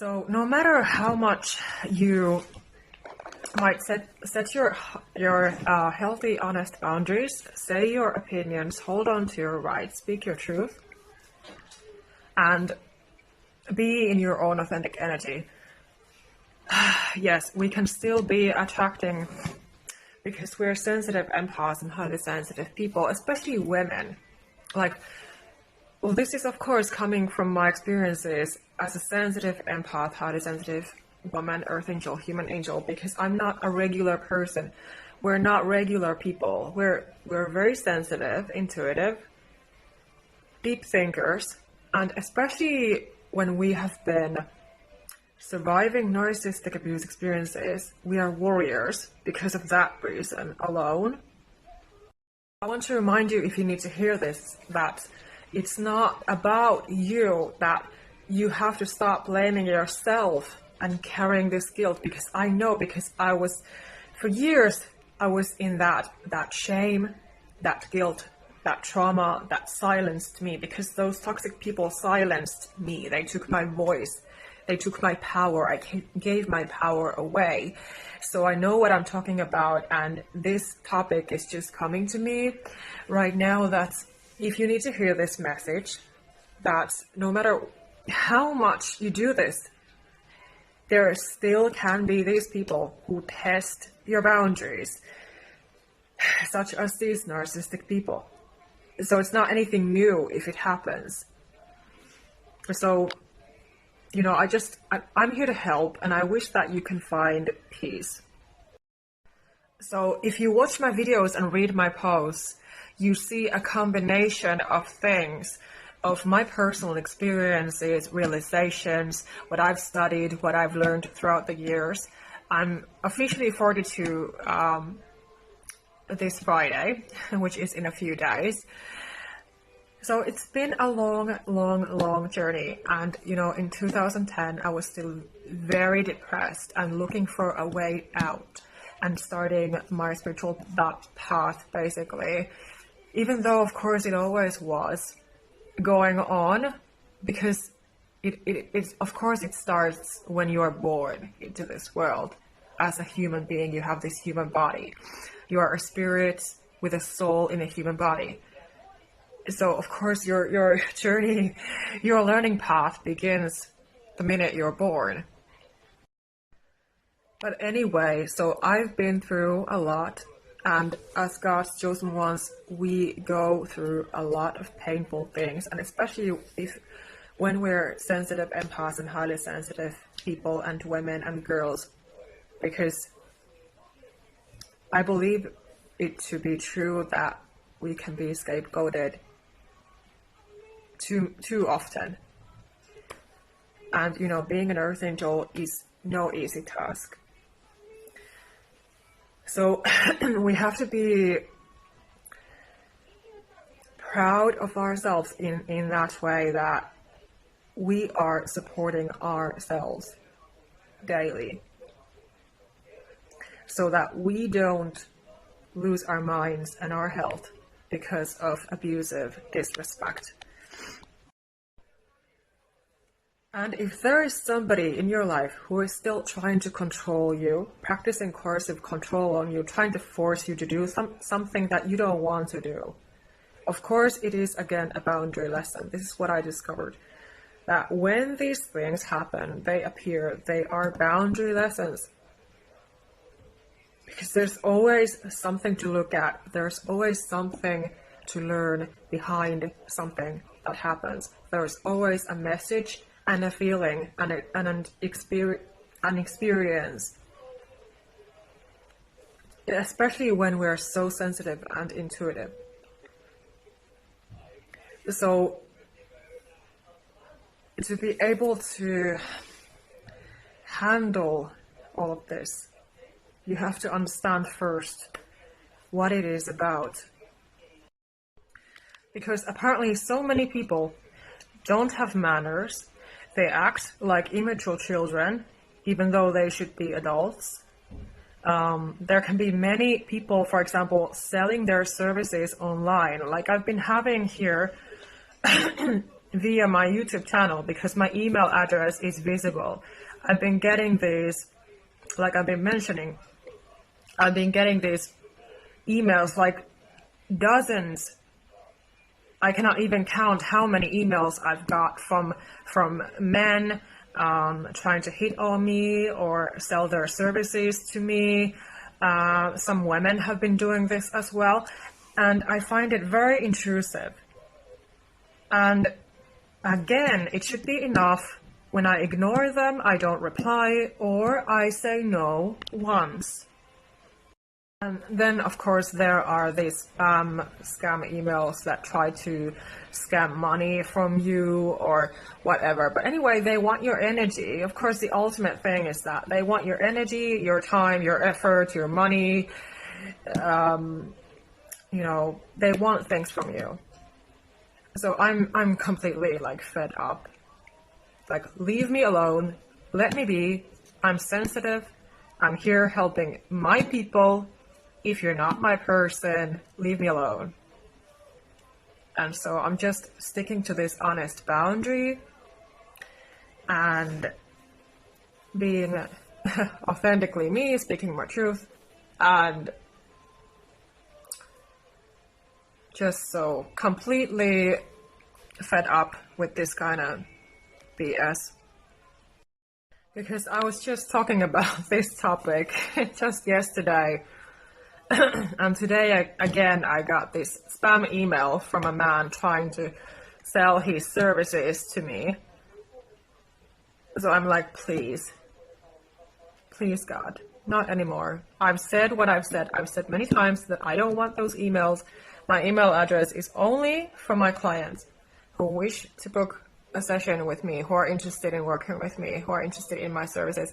So no matter how much you might set your healthy, honest boundaries, say your opinions, hold on to your rights, speak your truth, and be in your own authentic energy. Yes, we can still be attracting, because we're sensitive empaths and highly sensitive people, especially women. Well, this is of course coming from my experiences as a sensitive empath, highly sensitive woman, earth angel, human angel, because I'm not a regular person. We're not regular people. We're very sensitive, intuitive, deep thinkers, and especially when we have been surviving narcissistic abuse experiences, we are warriors because of that reason alone. I want to remind you, if you need to hear this, that it's not about you, that you have to stop blaming yourself and carrying this guilt, because I know, because for years, I was in that shame, that guilt, that trauma, that silenced me, because those toxic people silenced me. They took my voice, they took my power, I gave my power away. So I know what I'm talking about, and this topic is just coming to me right now, that if you need to hear this message, that no matter how much you do this, there still can be these people who test your boundaries, such as these narcissistic people. So it's not anything new if it happens. So, I'm here to help, and I wish that you can find peace. So if you watch my videos and read my posts, you see a combination of things, of my personal experiences, realizations, what I've studied, what I've learned throughout the years. I'm officially 42 this Friday, which is in a few days. So it's been a long journey. And, in 2010, I was still very depressed and looking for a way out and starting my spiritual path, basically. Even though, of course, it always was going on, because of course it starts when you are born into this world. As a human being, you have this human body. You are a spirit with a soul in a human body. So of course your journey, your learning path begins the minute you're born. But anyway, so I've been through a lot, and as God's chosen ones, we go through a lot of painful things, and especially when we're sensitive empaths and highly sensitive people, and women and girls, because I believe it to be true that we can be scapegoated too often. And being an earth angel is no easy task. So we have to be proud of ourselves in that way, that we are supporting ourselves daily, so that we don't lose our minds and our health because of abusive disrespect. And if there is somebody in your life who is still trying to control you, practicing coercive control on you, trying to force you to do something that you don't want to do, of course it is again a boundary lesson. This is what I discovered, that when these things happen, they appear, they are boundary lessons. Because there's always something to look at, there's always something to learn behind something that happens. There's always a message and a feeling and an experience, especially when we're so sensitive and intuitive. So to be able to handle all of this, you have to understand first what it is about. Because apparently so many people don't have manners. They act like immature children, even though they should be adults. There can be many people, for example, selling their services online. Like I've been having here via my YouTube channel because my email address is visible. I've been getting these, like I've been mentioning, I've been getting these emails, like dozens. I cannot even count how many emails I've got from men trying to hit on me or sell their services to me. Some women have been doing this as well, and I find it very intrusive. And again, it should be enough when I ignore them, I don't reply, or I say no once. And then, of course, there are these scam emails that try to scam money from you or whatever. But anyway, they want your energy. Of course, the ultimate thing is that they want your energy, your time, your effort, your money. You know, they want things from you. So I'm completely like fed up. Like, leave me alone. Let me be. I'm sensitive. I'm here helping my people. If you're not my person, leave me alone. And so I'm just sticking to this honest boundary and being authentically me, speaking my truth, and just so completely fed up with this kind of BS. Because I was just talking about this topic just yesterday. And today, I got this spam email from a man trying to sell his services to me. So I'm like, please, God, not anymore. I've said what I've said. I've said many times that I don't want those emails. My email address is only for my clients who wish to book a session with me, who are interested in working with me, who are interested in my services.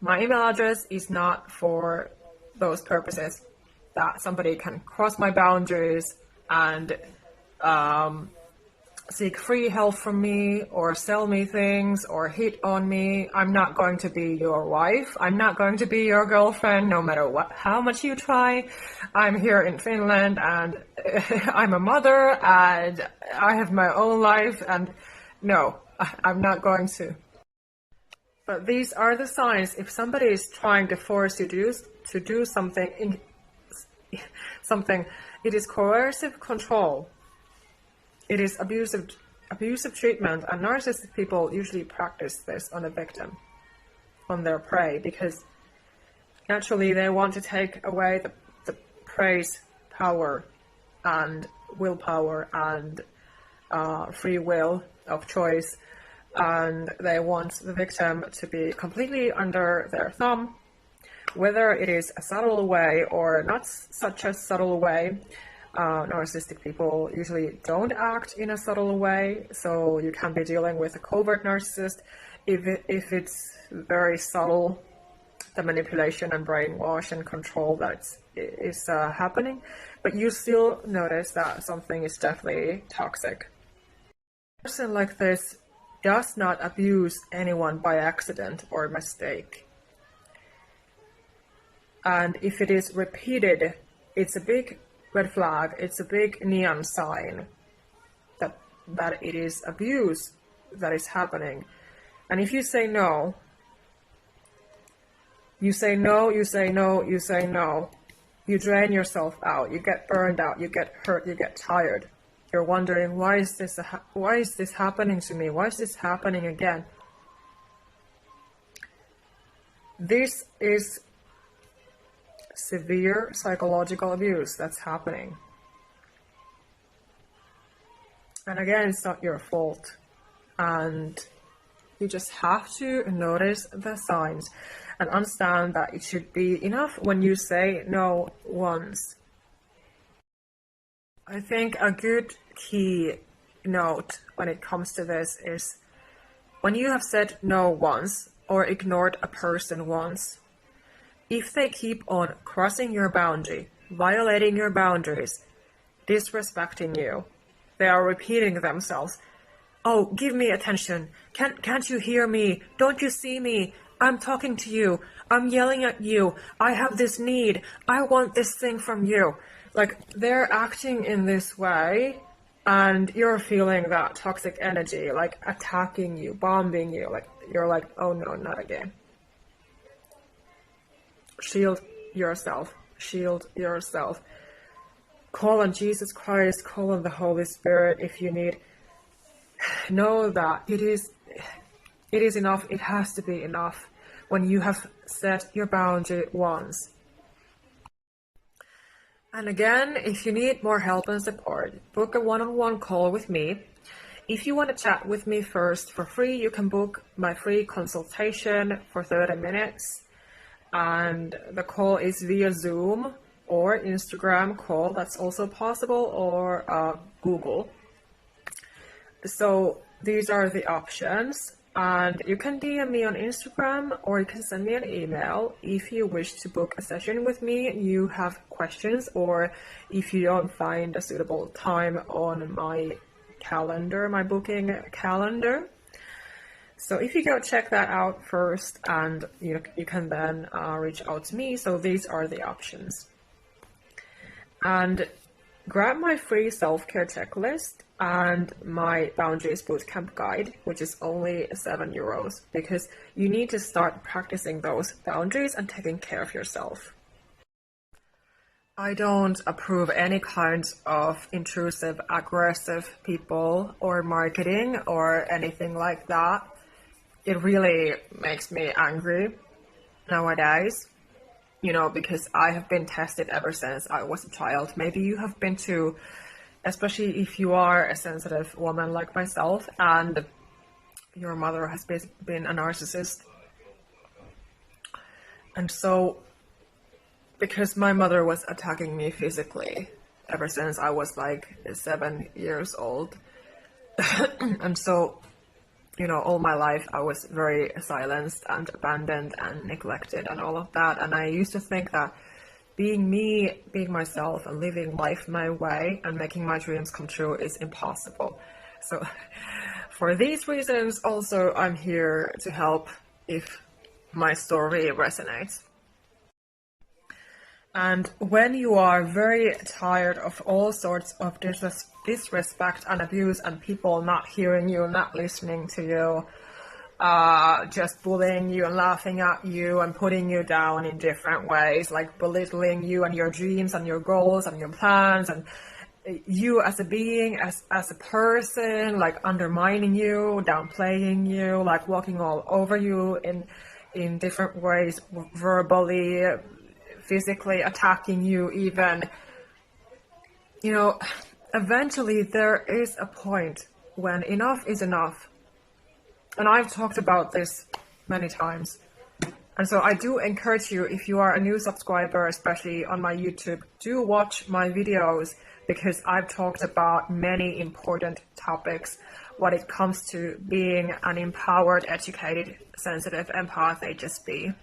My email address is not for those purposes. That somebody can cross my boundaries and seek free help from me or sell me things or hit on me. I'm not going to be your wife. I'm not going to be your girlfriend, no matter how much you try. I'm here in Finland and I'm a mother and I have my own life, and no, I'm not going to. But these are the signs. If somebody is trying to force you to do something, it is coercive control. It is abusive treatment, and narcissistic people usually practice this on a victim, on their prey, because naturally they want to take away the prey's power and willpower and free will of choice, and they want the victim to be completely under their thumb. Whether it is a subtle way or not such a subtle way, narcissistic people usually don't act in a subtle way, so you can be dealing with a covert narcissist if it's very subtle, the manipulation and brainwash and control that is happening, but you still notice that something is definitely toxic. A person like this does not abuse anyone by accident or mistake. And if it is repeated, it's a big red flag, it's a big neon sign that it is abuse that is happening. And if you say no, you say no, you say no, you say no, you drain yourself out, you get burned out, you get hurt, you get tired. You're wondering, why is this happening to me? Why is this happening again? This is severe psychological abuse that's happening. And again, it's not your fault. And you just have to notice the signs and understand that it should be enough when you say no once. I think a good key note when it comes to this is when you have said no once or ignored a person once, if they keep on crossing your boundary, violating your boundaries, disrespecting you, they are repeating themselves. Oh, give me attention. Can't you hear me? Don't you see me? I'm talking to you. I'm yelling at you. I have this need. I want this thing from you. Like, they're acting in this way and you're feeling that toxic energy, like attacking you, bombing you, like you're like, oh no, not again. Shield yourself. Shield yourself. Call on Jesus Christ, call on the Holy Spirit if you need. Know that it is enough. It has to be enough when you have set your boundary once. And again, if you need more help and support, book a one-on-one call with me. If you want to chat with me first for free, you can book my free consultation for 30 minutes. And the call is via Zoom or Instagram call. That's also possible, or Google. So these are the options. And you can DM me on Instagram, or you can send me an email if you wish to book a session with me, you have questions, or if you don't find a suitable time on my calendar, my booking calendar. So if you go check that out first, and you can then reach out to me. So these are the options. And grab my free self-care checklist and my boundaries bootcamp guide, which is only €7, because you need to start practicing those boundaries and taking care of yourself. I don't approve any kinds of intrusive, aggressive people or marketing or anything like that. It really makes me angry nowadays. Because I have been tested ever since I was a child. Maybe you have been too, especially if you are a sensitive woman like myself and your mother has been a narcissist. And so, because my mother was attacking me physically ever since I was like 7 years old. And so, all my life I was very silenced and abandoned and neglected and all of that. And I used to think that being me, being myself, and living life my way and making my dreams come true is impossible. So for these reasons, also, I'm here to help if my story resonates. And when you are very tired of all sorts of disrespect and abuse and people not hearing you, not listening to you, just bullying you and laughing at you and putting you down in different ways, like belittling you and your dreams and your goals and your plans and you as a being, as a person, like undermining you, downplaying you, like walking all over you in different ways, verbally, physically attacking you even, eventually there is a point when enough is enough. And I've talked about this many times. And so I do encourage you, if you are a new subscriber, especially on my YouTube, do watch my videos, because I've talked about many important topics when it comes to being an empowered, educated, sensitive empath HSP.